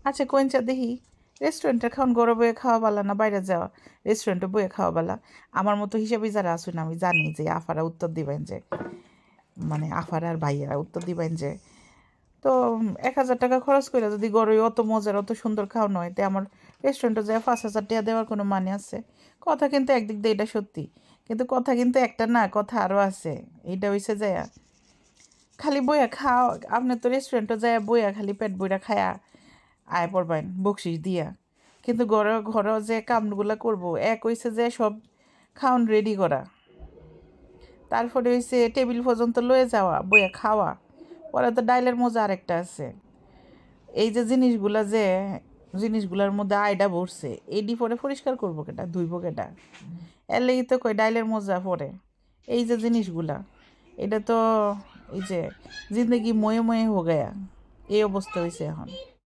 আচ্ছা কোয়েনচা দেখি রেস্টুরেন্টের খাওয়ান ঘরে বয়ে খাওয়া বালা না বাইরে যাওয়া রেস্টুরেন্টে বয়ে খাওয়া বালা। আমার মতো হিসাবে যারা আসুন আমি জানি যে আফারা উত্তর দিবেন যে মানে আফারা আর ভাইয়েরা উত্তর দিবেন যে তো 1,000 টাকা খরচ করে যদি গড়ে অত মজার অত সুন্দর খাওয়ানো হয় তো আমার রেস্টুরেন্টে যায় 5,000 টাকা দেওয়ার কোনো মানে আছে? কথা কিন্তু একদিক দিয়ে এটা সত্যি, কিন্তু কথা কিন্তু একটা না, কথা আরও আছে। এইটা হইছে যায় খালি বইয়া খাও, আপনি তো রেস্টুরেন্টে যায় বইয়া খালি পেট বইরা খায়া আয় পড়বেন বকশিস দিয়া, কিন্তু ঘরে ঘরে যে কামগুলা করবো এক হইছে যে সব খাওন রেডি করা, তারপরে হইছে টেবিল পর্যন্ত লয়ে যাওয়া বইয়া খাওয়া, পরে তো ডাইলের মজা আরেকটা আছে। এই যে জিনিসগুলার মধ্যে আয়ডা ভরছে এডি পরে পরিষ্কার করবো কেটা, ধুইবো কেটা? এর লেগে তো কই ডাইলের মজা পড়ে। এই যে জিনিসগুলা এটা তো এই যে জিন্দগি ময়ে ময়ে হো গয়া, এই অবস্থা হয়েছে এখন।